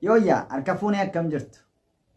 Yooyyaa harka fuunee akkam jirtu?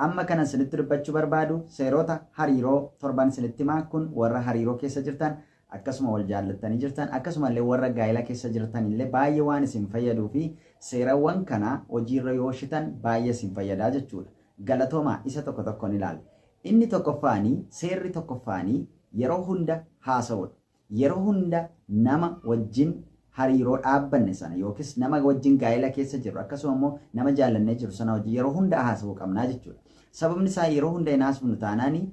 Amma kana sinitti dubbachuu barbaadu seerota hariiroo torban sinitti himaa kun warra hariiroo keessa jirtan akkasuma wal jaallattanii jirtan akkasuma illee warra gaa'ela keessa jirtan illee baay'ee waan isin fayyaduu fi seerawwan kana hojiirra yoo shitan baay'ee isin fayyadaa jechuudha. Galatoomaa isa tokko tokkoon ilaalla. Inni tokkoffaanii seerri tokkoffaanii yeroo hunda haasa'udha. Yeroo hunda nama wajjin hariiroo dhaabbanne sana yookiis nama wajjin gaa'ela keessa jiru akkasuma immoo nama jaallannee jiru sana wajjin yeroo hunda haasa'uu qabnaa jechuudha. Sababni isaa yeroo hunda hin haasofnu taanaanii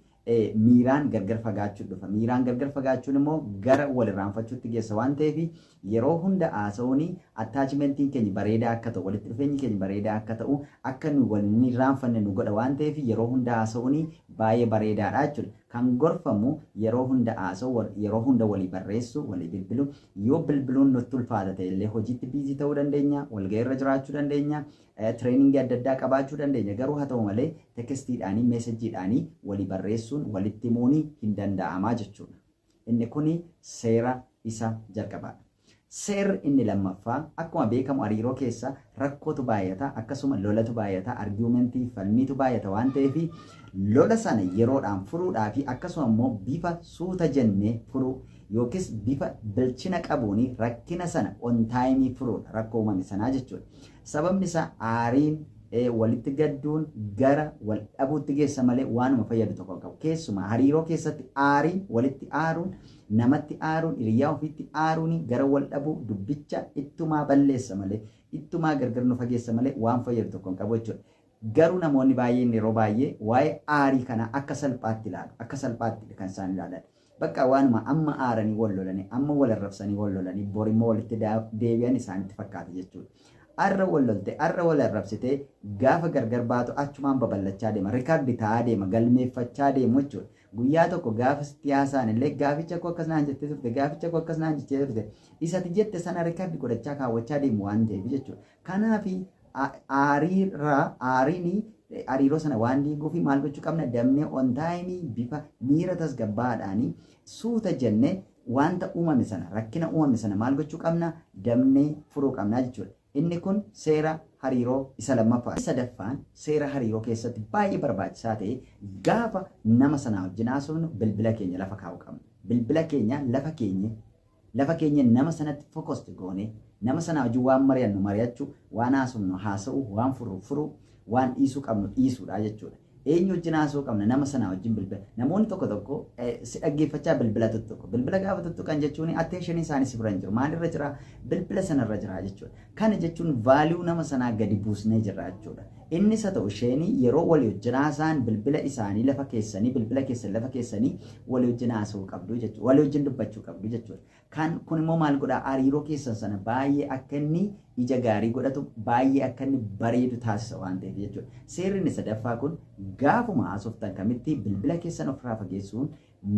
miiraan gargar fagaachuu dhufa. Miiraan gargar fagaachuun immoo gara walirraanfachuutti geessa waan ta'eef yeroo hunda haasa'uun attaachimentiin keenya bareedaa akka ta'u walitti dhufeenyi keenya bareedaa akka ta'u akka nu waliin irraanfanne nu godha waan ta'eef yeroo hunda haasa'uun baay'ee bareedaadha jechuudha. Kan gorfamu yeroo hunda haasa'u yeroo hunda walii barreessu walii bilbilu yoo bilbiluun nutti ulfaata ta'e illee hojiitti biizii ta'uu dandeenya walga'iirra jiraachuu dandeenya tireeningii adda addaa qabaachuu dandeenya garuu haa ta'u malee tekestiidhaanii meesajjiidhaanii walii barreessuun walitti himuun hin danda'amaa jechuudha. Inni kun seera isa jalqabaadha. Seerri inni lammaffaa akkuma beekamu hariiroo keessa rakkootu baay'ata akkasuma lolatu baay'ata argumentii falmiitu baay'ata waan ta'eef lola sana yeroodhaan furuudhaa fi akkasuma immoo bifa suuta jennee furuu yookiis bifa bilchina qabuun rakkina sana on taayimii furuudha rakkoo uumame sanaa jechuudha. Sababni isaa aariin walitti gadduun gara wal dhabuutti geessa malee waanuma fayyadu tokko qabu. Keessumaa hariiroo keessatti aariin walitti aaruun namatti aaruun hiriyaa ofiitti aaruun gara wal dhabuu dubbicha ittumaa balleessa malee ittumaa gargar nu fageessa malee waan fayyadu tokko qabu jechuudha. Garuu namoonni baay'een yeroo baay'ee waa'ee aarii kana akka salphaatti ilaalu akka salphaatti kan isaan ilaalan. Bakka waanuma amma aaranii wal lolanii amma wal arrabsanii wal lolanii borimmoo walitti deebi'an isaanitti fakkaata jechuudha. Arra wal lolte arra wal arrabsitee gaafa gargar baatu achumaan babal'achaa deema rikaardi ta'aa deema galmeeffachaa deemu jechuudha. Guyyaa tokko gaafa siyaasaan illee gaaficha koo akkas naan jettee turte gaaficha koo akkas naan jettee turte isati jette sana rikaardi godhachaa kaawwachaa deemu waan ta'eef jechuudha. Kanaaf aariin hariiroo sana waan diiguuf maal gochuu qabna damnee on taayimii bifa miira tasgabbaadhaanii suuta jennee wanta uumame sana rakkina uumame sana maal gochuu qabna damnee furuu qabnaa jechuudha. Inni kun seera hariiroo isa lammaffaa. Sadaffaan seera hariiroo keessatti baay'ee barbaachisaa ta'e gaafa nama sana wajjin haasofnu bilbila keenya lafa kaa'uu qabna. Bilbila keenya lafa keenya nama sanatti fokosti goone nama sana wajjin waan mari'annu mari'achuu waan haasofnu haasa'uu waan furuu waan dhiisuu qabnu dhiisuudha jechuudha. Eenyu wajjin haasa'uu qabna nama sana wajjin bilbila. Namoonni tokko tokko si dhaggeeffachaa bilbila tuttuqu. Bilbila gaafa tuttuqan jechuun atteenshinii isaanii si bira hin jiru. Maalirra jira? Bilbila sanarra jira jechuudha. Kana jechuun vaaliyuu nama sanaa gadi buusnee jirra jechuudha. Innis haa ta'u isheenii yeroo walii wajjin haasa'an bilbila isaanii lafa keessanii bilbila keessan lafa keessanii walii wajjin haasa'uu qabdu jechuudha. Walii wajjin dubbachuu qabdu jechuudha. Kun immoo maal godhaa hariiroo keessan sana baay'ee akka inni ija gaarii godhatu baay'ee akka inni bareedu taasisa waan ta'eef jechuudha. Seerri inni sadaffaa kun gaafuma haasoftan kamitti bilbila keessan ofirraa fageessuun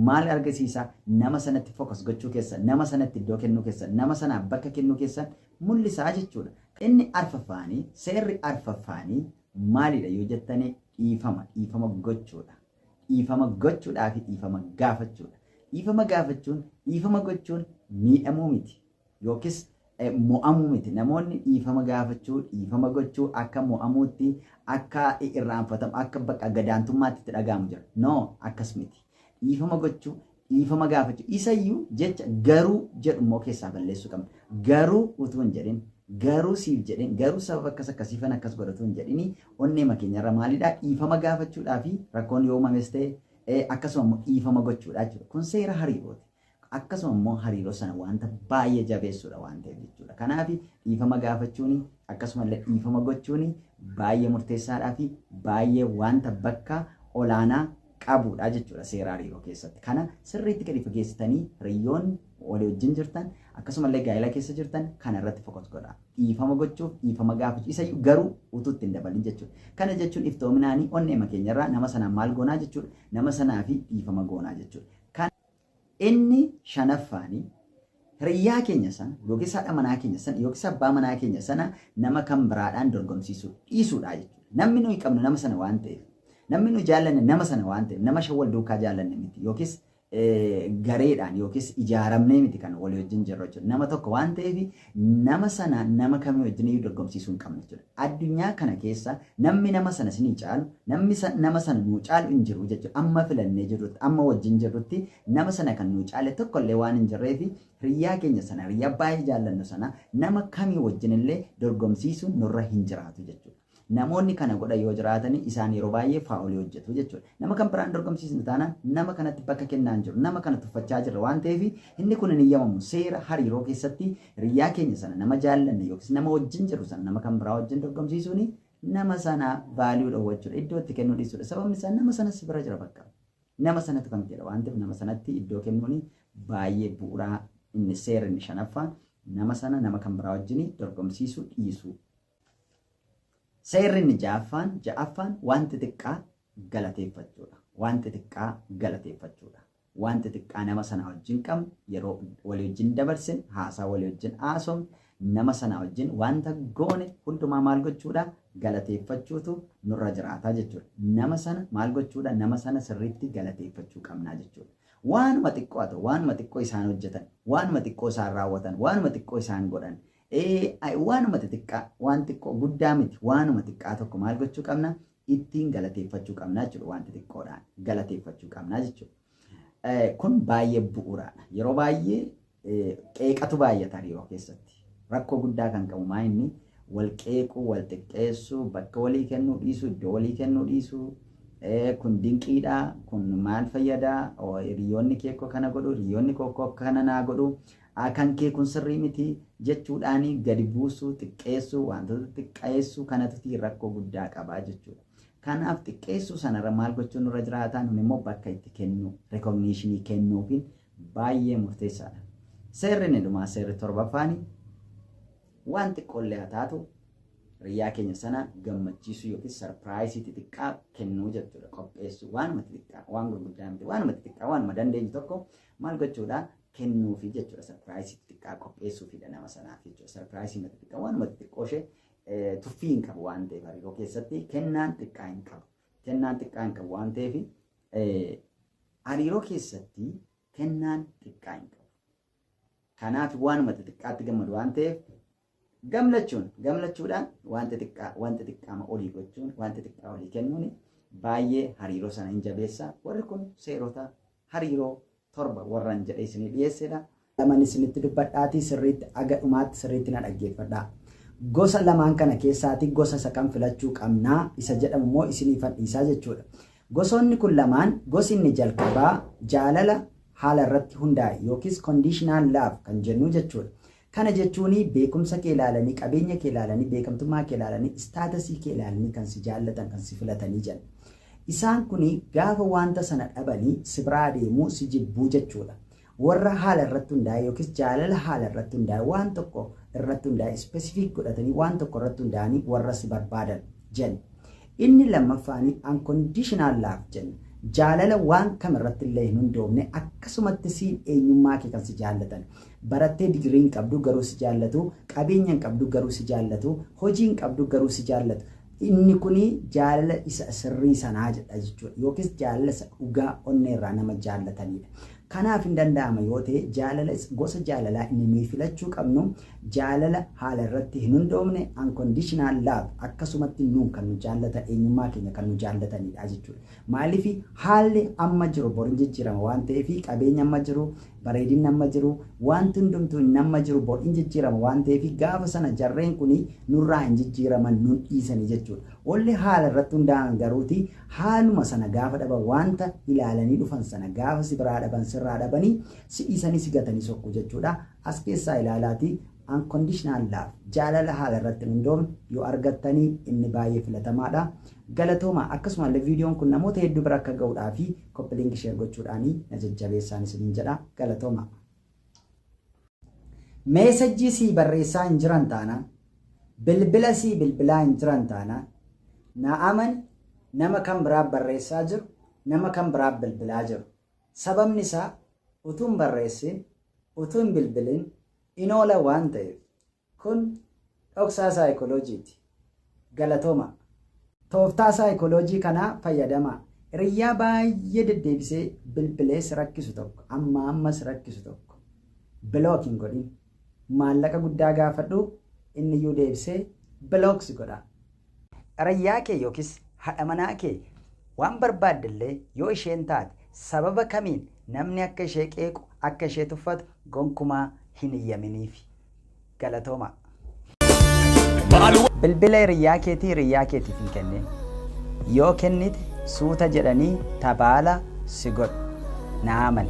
maal argisiisa nama sanatti fokas gochuu keessan nama sanatti iddoo kennuu keessan nama sanaaf bakka kennuu keessan mul'isaa jechuudha. Inni arfaffaanii seerri arfaffaanii maalidha yoo jettanii dhiifama gochuudha. Dhiifama gochuudhaa fi dhiifama gaafachuudha. Dhiifama gaafachuun dhiifama gochuun miidhamuu miti yookiis mo'amuu miti. Namoonni dhiifama gaafachuu dhiifama gochuu akka mo'amuutti akka irraanfatamu akka bakka gadaantummaatti itti dhaga'amu jira. No akkas miti. Dhiifama gochuu dhiifama gaafachuu isayyuu jecha garuu jedhu immoo keessaa balleessuu qabna. Garuu utuu hin jedhin garuu siif jedhin garuu sababa akkasiifan akkas godhatu hin jedhini onnee makeenyarra maalidhaa dhiifama gaafachuudhaa fi rakkoon yoo uumames ta'e akkasuma immoo dhiifama gochuudha jechuudha. Kun seera hariirooti. Akkasuma immoo hariiroo sana wanta baay'ee jabeessuudha waan ta'eef jechuudha. Kanaaf dhiifama gaafachuun akkasuma illee dhiifama gochuun baay'ee murteessaadhaa fi baay'ee wanta bakka olaanaa qabuudha jechuudha seera hariiroo keessatti. Kana sirriitti gadi fageessitanii hiriyoonni walii wajjin jirtan akkasuma illee gaa'ela keessa jirtan kana irratti fokas godhaa. Dhiifama gochuuf dhiifama gaafachuu isayyuu garuu utuutti hin dabalin jechuudha. Kana jechuun iftoominaanii onnee makeenyarraa nama sanaan maal goonaa jechuudha. Nama sanaa fi dhiifama goonaa jechuudha. Inni shanaffaanii hiriyaa keenya sana yookiis haadha manaa keenya sana yookiis abbaa manaa keenya sana nama kan biraadhaan dorgomsiisuu dhiisuudha jechuudha. Namni nuyi qabnu nama sana waan ta'eef namni nuyi jaallanne nama sana waan ta'eef nama shawwal duukaa jaallanne miti yookiis gareedhaan yookiis ijaaramnee miti kan walii wajjin jirru jechuudha. Nama tokko waan ta'eef nama sana nama kamii wajjin iyyuu dorgomsiisuu hin qabne jechuudha. Addunyaa kana keessa namni nama sana sinii caalu, namni nama sana nuu caalu hin jiru jechuudha. Amma filannee jirrutti, amma wajjin jirrutti nama sana kan nuu caale tokkollee waan hin jirreef hiriyaa keenya sana, hiriyaa baay'ee jaallannu sana nama kamii wajjin illee dorgomsiisuun nurra hin jiraatu jechuudha. Namoonni kana godha yoo jiraatan isaan yeroo baay'ee faa'olii hojjetu jechuudha. Nama kan biraan dorgomsiisnu taanaan nama kanatti bakka kennaa hin jiru, nama kana tuffachaa jirra waan ta'eef inni kun hin eeyyamamu. Seera hariiroo keessatti hiriyaa keenya sana nama jaallanne yookiis nama wajjin jiru sana nama kan biraa wajjin dorgomsiisuun nama sana vaaliyuu dhowwachuudha. Iddoo itti kennuu dhiisuudha. Sababni isaa nama sanas bira jira bakka. Nama sanatti kan jedha waan ta'eef nama sanatti iddoo kennuun baay'ee bu'uuraa inni seera inni shanaffaan nama sana nama kan biraa wajjin dorgomsiisuu dhiisuu. Seerri inni ja'affaan wanti xiqqaa galateeffachuudha. Wanti xiqqaa galateeffachuudha. Wanti xiqqaa nama sana wajjin qabnu yeroo walii wajjin dabarsin haasaa walii wajjin haasofnu nama sana wajjin wanta goone hundumaa maal gochuudha galateeffachuutu nurra jiraataa jechuudha. Nama sana maal gochuudha nama sana sirriitti galateeffachuu qabnaa jechuudha. Waanuma xiqqoo haa ta'u, waanuma xiqqoo isaan hojjetan, waanuma xiqqoo isaan raawwatan, waanuma xiqqoo isaan godhan. Waanuma xiqqaa waan xiqqoo guddaa miti waanuma xiqqaa tokko maal gochuu qabna ittiin galateeffachuu qabna jechuudha. Wanti xiqqoodhaan galateeffachuu qabna jechuudha. Kun baay'ee bu'uuraadha. Yeroo baay'ee qeeqatu baay'ata hariiroo keessatti. Rakkoo guddaa kan qabu maa inni wal qeequu, wal xiqqeessuu, bakka walii kennuu dhiisuu, iddoo walii kennuu dhiisuu. Kun dinqiidha, kun maal fayyadaa, hiriyoonni kee kana godhu, hiriyoonni koo kana naa godhu. Kan kee kun sirrii miti jechuudhaan gadi buusuu, xiqqeessuu, wantoota xiqqeessuu kanatu rakkoo guddaa qabaa jechuudha. Kanaaf xiqqeessuu sanarra maal gochuun nurra jiraataa nun immoo bakka itti kennu, rekoogniishinii kennuufiin baay'ee murteessaadha. Seerri inni dhumaa seerri torbaffaan waan xiqqoollee haa taatu hiriyaa keenya sana gammachiisuu yookiin sarpiraayisii xixiqqaa kennuu jechuudha. Qopheessuu waanuma xixiqqaa, waan gurguddaa miti, waanuma xixiqqaa, waanuma dandeenyu tokko maal gochuudha kennuufi jechuudha. Sarpiraayisii xixiqqaa qopheessuufidha nama sanaaf jechuudha. Sarpiraayisii xixiqqaa waanuma xixiqqoo ishee tuffii hin qabu waan ta'eef hariiroo keessatti kennaan xiqqaa hin qabu. Kennaan xiqqaa hin qabu waan ta'eef hariiroo keessatti kennaan xiqqaa hin qabu. Kanaaf waanuma xixiqqaatti gammadu waan ta'eef gammachuudhaan wanti xiqqaama olii gochuun wanti xiqqaa olii kennuun baay'ee hariiroo sana hin jabeessa. Warri kun seerota hariiroo torba warran jedhee isinii dhiyeessedha. Lamaan isinitti dubbadhaatii sirriitti aga dhumaatti sirriitti na dhaggeeffadhaa. Gosa lamaan kana keessaati gosa isa kam filachuu qabnaa isa jedhamu immoo isinii fadhiisaa jechuudha. Gosoonni kun lamaan gosi inni jalqabaa jaalala haala irratti hundaa'e yookiis conditional love kan jennu jechuudha. Kana jechuun beekumsa kee ilaalanii, qabeenya kee ilaalanii, beekamtummaa kee ilaalanii, istaatasii kee ilaalanii kan si jaallatan, kan si filatanii jiran. Isaan kun gaafa wanta sana dhabanii si biraa deemuu si jibbuu jechuudha. Warra haala irratti hundaa'e yookiis jaalala haala irratti hundaa'e waan tokko irratti hundaa'e specific godhatanii waan tokko irratti hundaa'anii warra si barbaadan jenna. Inni lammaffaan unconditional love jenna. Jaalala waan kam irratti illee hin hundoofne akkasumatti si eenyummaa kee kan si jaallatan. Barattee digirii hin qabdu garuu si jaallatu, qabeenya hin qabdu garuu si jaallatu, hojii hin qabdu garuu si jaallatu. Inni kuni jaalala isa sirrii sanaa jedha jechuudha. Yookiis jaalala isa dhugaa onneerraa nama jaallatanidha. Kanaaf hin danda'ama yoo ta'e jaalala gosa jaalalaa inni nuyi filachuu qabnu jaalala haala irratti hin hundoofne unconditional love akkasumatti nuun kan nu jaallatan eenyummaa keenya kan nu jaallatanidha jechuudha. Maaliif haalli amma jiru boriin jijjiirama waan ta'eef qabeenya amma jiru bareedinni amma jiru wanti hundumtuu amma jiru boriin jijjiirama waan ta'eef gaafa sana jarreen kuni nurraa hin jijjiiraman nun dhiisanii jechuudha. Olli haala irratti hundaa'an garuuti haaluma sana gaafa dhaban wanta ilaalanii dhufan sana gaafa si biraa dhaban sirraa dhabanii si dhiisanii si gatanii sokku jechuudha. As keessaa ilaalaati unconditional love jaalala haala irratti hundoofne yoo argattanii inni baay'ee filatamaadha. Galatooma akkasumallee viidiyoon kun namoota hedduu bira akka ga'uudhaa fi koppiliinki sheer gochuudhaan na jajjabeessaan isiniin jedha. Galatooma. Meesajjii sii barreessaa hin jiran taanaan bilbila sii bilbilaa hin jiran taanaan na amani nama kan biraa barreessaa jiru nama kan biraa bilbilaa jiru. Sababni isaa utuu hin barreessin utuu hin bilbilin in oola waan ta'eef kun dhoksaa saayikolojiiti. Galatooma. Tooftaa saayikoloojii kanaa fayyadamaa. Hiriyyaa baay'ee deddeebisee bilbilees rakkisu tokko ammas rakkisu tokko bilook hin godhin. Maallaqa guddaa gaafadhu inni iyyuu deebisee bilooksi godha. Hiriyyaa kee yookiis haadha manaa kee waan barbaaddellee yoo isheen taate sababa kamiin namni akka ishee qeequ akka ishee tuffatu gonkumaa hin iyyaminiif. Galatooma. Bilbila hiriyyaa keetiif hin kennin. Yoo kennite suuta jedhanii tabaala si godhu. Na amani.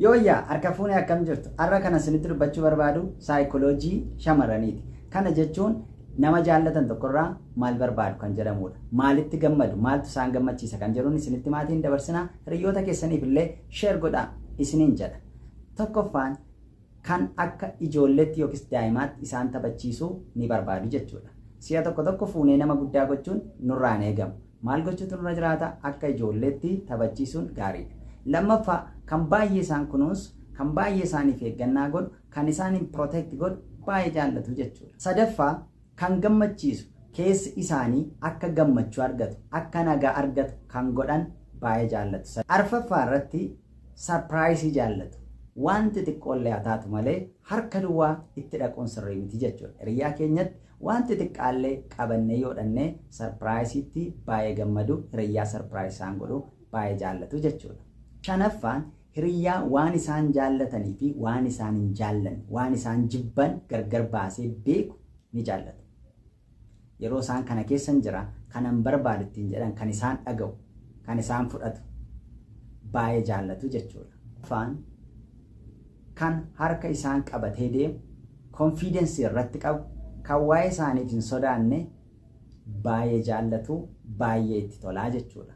Yooyyaa harka fuunee akkam jirtu? Har'a kana isinitti dubbachuu barbaadu saayikooloojii shamarraniiti. Kana jechuun nama jaallatan tokkorraa maal barbaadu kan jedhamudha. Maalitti gammadu? Maaltu isaan gammachiisa kan jedhuun isinitti maatiin dabarsinaa hiriyoota keessaniif illee sheer godhaa isiniin jedha. Tokkoffaan kan akka ijoolleetti yookiis daa'imaatti isaan taphachiisuu ni barbaadu jechuudha. Si'a tokko fuunee nama guddaa gochuun nurraan eegamu. Maal gochuutu nurra jiraata? Akka ijoolleetti taphachiisuun gaariidha. Lammaffaa kan baay'ee isaan kunuunsu, kan baay'ee isaaniif eeggannaa godhu, kan isaaniin protect godhu baay'ee jaallatu jechuudha. Sadaffaa kan gammachiisu keessi isaanii akka gammachuu argatu, akka nagaa argatu kan godhan baay'ee jaallatu. Arfaffaa irratti sarpiraayisii jaallatu. Wanti xiqqoollee haa taatu malee harka duwwaa itti dhaquun sirrii miti jechuudha. Hiriyyaa keenyatti wanti xiqqaallee qabannee yoo dhannee sarpiraayisiitti baay'ee gammadu, hiriyyaa sarpiraayisii isaan godhu baay'ee jaallatu jechuudha. Shanaffaan hiriyyaa waan isaan jaallatanii fi waan isaan hin jaallanne, waan isaan jibban gargar baasee beeku ni jaallatu. Yeroo isaan kana keessa jira, kanan barbaadu ittiin jedhan, kan isaan dhaga'u, kan isaan fudhatu baay'ee jaallatu jechuudha. Afaan kan harka isaan qabatee deemu, konfiidensii irratti qabu, kan waa'ee isaaniif hin sodaanne baay'ee jaallatu, baay'ee itti tolaa jechuudha.